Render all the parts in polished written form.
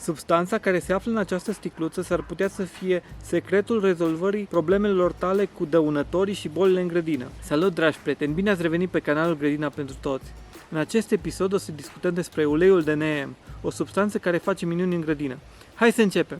Substanța care se află în această sticluță s-ar putea să fie secretul rezolvării problemelor tale cu dăunătorii și bolile în grădină. Salut, dragi prieteni! Bine ați revenit pe canalul Grădina pentru Toți! În acest episod o să discutăm despre uleiul de neem, o substanță care face minuni în grădină. Hai să începem!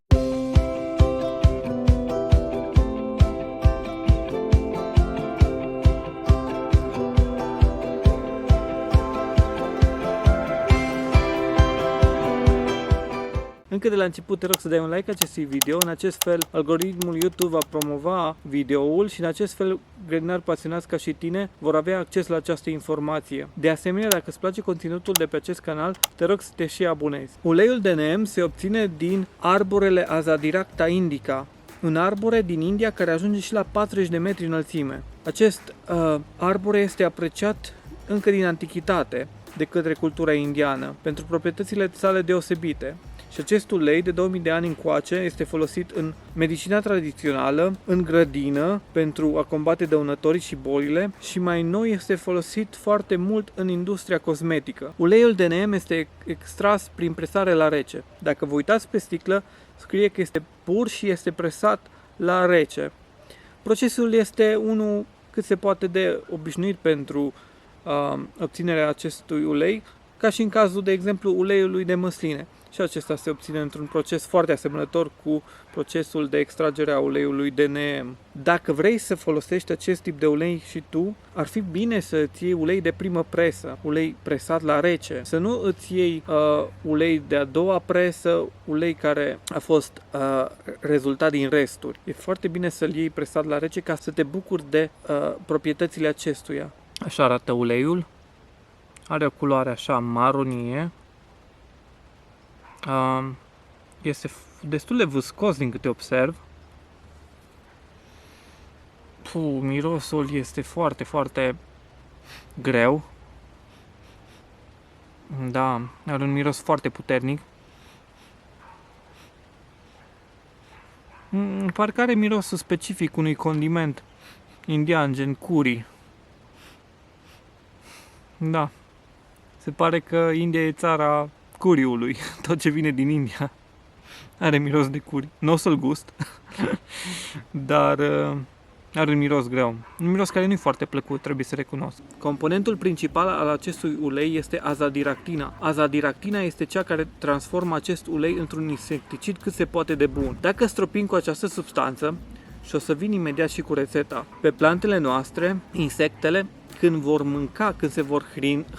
Încă de la început te rog să dai un like acestui video, în acest fel algoritmul YouTube va promova videoul și în acest fel grădinari pasionați ca și tine vor avea acces la această informație. De asemenea, dacă îți place conținutul de pe acest canal, te rog să te și abonezi. Uleiul de neem se obține din arborele Azadirachta indica, un arbore din India care ajunge și la 40 de metri înălțime. Acest arbore este apreciat încă din antichitate de către cultura indiană pentru proprietățile sale deosebite. Și acest ulei de 2000 de ani încoace este folosit în medicina tradițională, în grădină, pentru a combate dăunătorii și bolile și mai nou este folosit foarte mult în industria cosmetică. Uleiul de neem este extras prin presare la rece. Dacă vă uitați pe sticlă, scrie că este pur și este presat la rece. Procesul este unul cât se poate de obișnuit pentru obținerea acestui ulei, ca și în cazul, de exemplu, uleiului de măsline. Și acesta se obține într-un proces foarte asemănător cu procesul de extragere a uleiului de neem. Dacă vrei să folosești acest tip de ulei și tu, ar fi bine să îți iei ulei de primă presă, ulei presat la rece. Să nu îți iei ulei de a doua presă, ulei care a fost rezultat din resturi. E foarte bine să-l iei presat la rece ca să te bucuri de proprietățile acestuia. Așa arată uleiul. Are o culoare așa maronie. Este destul de viscos din câte observ. Mirosul este foarte, foarte greu. Da, are un miros foarte puternic. Parcă are mirosul specific unui condiment indian, gen curry. Da, se pare că India e țara curiului. Tot ce vine din India are miros de curi. Nu o să-l gust, dar are un miros greu. Un miros care nu e foarte plăcut, trebuie să recunosc. Componentul principal al acestui ulei este azadiractina. Azadiractina este cea care transformă acest ulei într-un insecticid cât se poate de bun. Dacă stropim cu această substanță, și o să vin imediat și cu rețeta, pe plantele noastre, insectele, când vor mânca, când se vor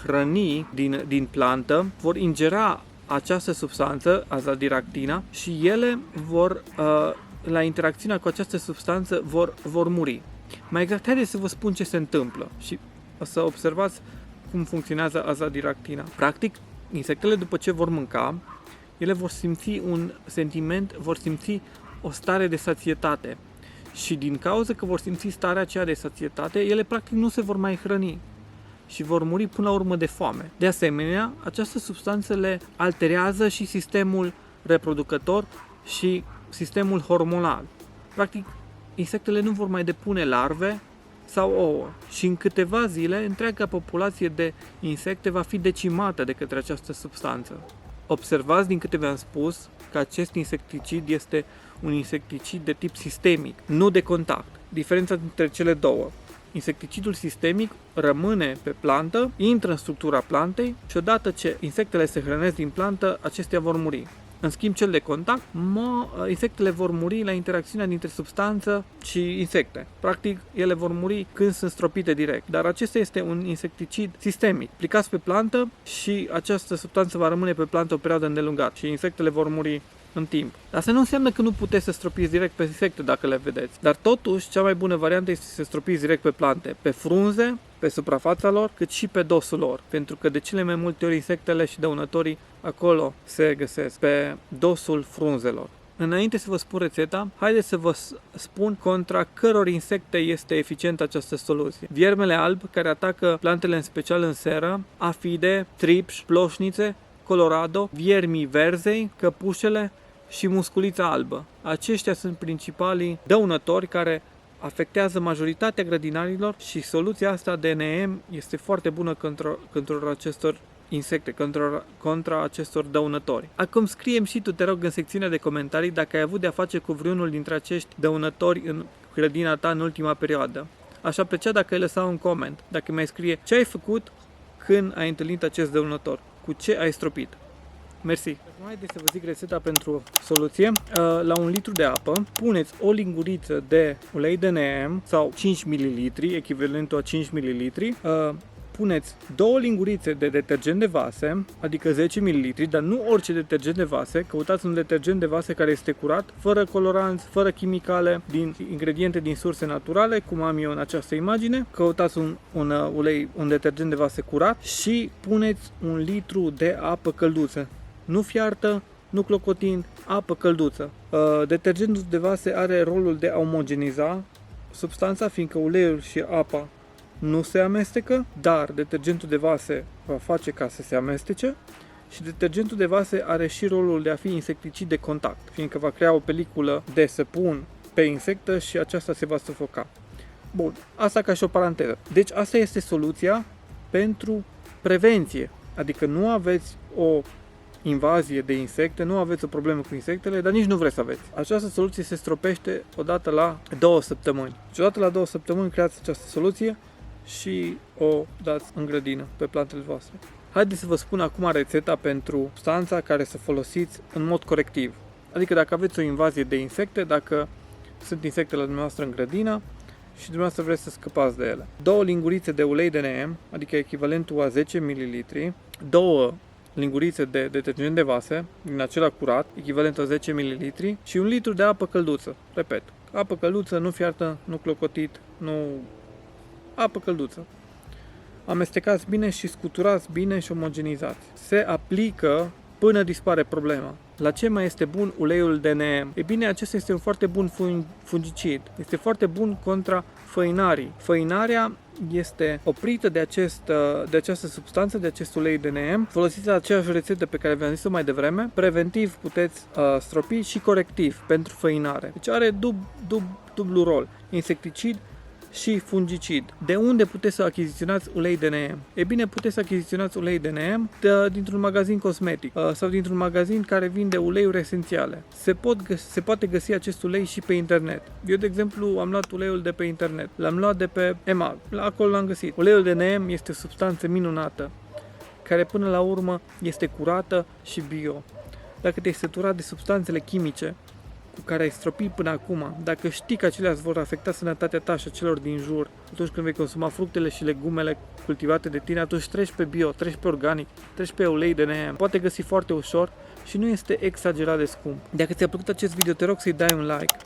hrăni din plantă, vor ingera această substanță, azadiractina, și ele vor, la interacțiunea cu această substanță, vor muri. Mai exact, haideți să vă spun ce se întâmplă și o să observați cum funcționează azadiractina. Practic, insectele după ce vor mânca, ele vor simți un sentiment, vor simți o stare de sațietate. Și din cauza că vor simți starea aceea de sațietate, ele practic nu se vor mai hrăni și vor muri până la urmă de foame. De asemenea, această substanță le alterează și sistemul reproducător și sistemul hormonal. Practic, insectele nu vor mai depune larve sau ouă și în câteva zile, întreaga populație de insecte va fi decimată de către această substanță. Observați din câte v-am spus că acest insecticid este un insecticid de tip sistemic, nu de contact. Diferența dintre cele două. Insecticidul sistemic rămâne pe plantă, intră în structura plantei și odată ce insectele se hrănesc din plantă, acestea vor muri. În schimb, cel de contact, insectele vor muri la interacțiunea dintre substanță și insecte. Practic, ele vor muri când sunt stropite direct. Dar acesta este un insecticid sistemic. Aplicați pe plantă și această substanță va rămâne pe plantă o perioadă îndelungată și insectele vor muri în timp. Asta nu înseamnă că nu puteți să stropiți direct pe insecte dacă le vedeți. Dar totuși, cea mai bună variantă este să stropiți direct pe plante, pe frunze, pe suprafața lor, cât și pe dosul lor. Pentru că de cele mai multe ori insectele și dăunătorii acolo se găsesc, pe dosul frunzelor. Înainte să vă spun rețeta, haideți să vă spun contra căror insecte este eficientă această soluție. Viermele alb, care atacă plantele în special în seră, afide, tripși, ploșnițe, colorado, viermii verzei, căpușele și musculița albă. Aceștia sunt principalii dăunători care afectează majoritatea grădinarilor și soluția asta de neem este foarte bună contra acestor insecte, contra acestor dăunători. Acum scrie-mi și tu, te rog, în secțiunea de comentarii dacă ai avut de-a face cu vreunul dintre acești dăunători în grădina ta în ultima perioadă. Aș aprecia dacă ai lăsat un coment, dacă mi-ai scrie ce ai făcut când ai întâlnit acest dăunător, cu ce ai stropit. Mersi. Acum haideți să vă zic rețeta pentru soluție. La 1 litru de apă puneți o linguriță de ulei de neem sau 5 ml, echivalentul a 5 ml. Puneți 2 lingurițe de detergent de vase, adică 10 ml, dar nu orice detergent de vase. Căutați un detergent de vase care este curat, fără coloranți, fără chimicale, din ingrediente din surse naturale, cum am eu în această imagine. Căutați un detergent de vase curat și puneți 1 litru de apă călduță. Nu fiartă, nu clocotind, apă călduță. Detergentul de vase are rolul de a omogeniza substanța, fiindcă uleiul și apa nu se amestecă, dar detergentul de vase va face ca să se amestece și detergentul de vase are și rolul de a fi insecticid de contact, fiindcă va crea o peliculă de săpun pe insectă și aceasta se va sufoca. Bun, asta ca și o paranteză. Deci asta este soluția pentru prevenție, adică nu aveți o invazie de insecte, nu aveți o problemă cu insectele, dar nici nu vreți să aveți. Această soluție se stropește odată la 2 săptămâni. Și odată la 2 săptămâni creați această soluție și o dați în grădină, pe plantele voastre. Haideți să vă spun acum rețeta pentru substanța care să folosiți în mod corectiv. Adică dacă aveți o invazie de insecte, dacă sunt insecte la dumneavoastră în grădină și dumneavoastră vreți să scăpați de ele. 2 lingurițe de ulei de neem, adică echivalentul a 10 ml, 2 lingurițe de detergent de vase, din acela curat, echivalentul a 10 ml și 1 litru de apă călduță. Repet, apă călduță, nu fiartă, nu clocotit, nu... apă călduță. Amestecați bine și scuturați bine și omogenizați. Se aplică până dispare problema. La ce mai este bun uleiul de neem? E bine, acesta este un foarte bun fungicid. Este foarte bun contra făinarii. Făinarea este oprită de această substanță, de acest ulei de neem. Folosiți aceeași rețetă pe care v-am zis-o mai devreme. Preventiv puteți stropi și corectiv pentru făinare. Deci are dublu rol. Insecticid și fungicid. De unde puteți să achiziționați ulei de neem? E bine, puteți să achiziționați ulei de neem dintr-un magazin cosmetic sau dintr-un magazin care vinde uleiuri esențiale. Se poate găsi acest ulei și pe internet. Eu, de exemplu, am luat uleiul de pe internet. L-am luat de pe EMAG. Acolo l-am găsit. Uleiul de neem este o substanță minunată, care până la urmă este curată și bio. Dacă te-ai săturat de substanțele chimice cu care ai stropit până acum, dacă știi că acelea îți vor afecta sănătatea ta și a celor din jur, atunci când vei consuma fructele și legumele cultivate de tine, atunci treci pe bio, treci pe organic, treci pe ulei de neem. Poate găsi foarte ușor și nu este exagerat de scump. Dacă ți-a plăcut acest video, te rog să-i dai un like,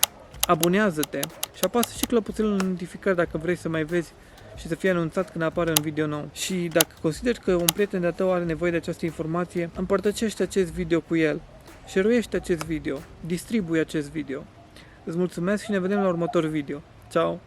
abonează-te și apasă și clopoțelul de notificări dacă vrei să mai vezi și să fie anunțat când apare un video nou. Și dacă consideri că un prieten de-a tău are nevoie de această informație, împărtăcește acest video cu el. Share-uiește acest video, distribuie acest video. Îți mulțumesc și ne vedem la următor video. Ciao!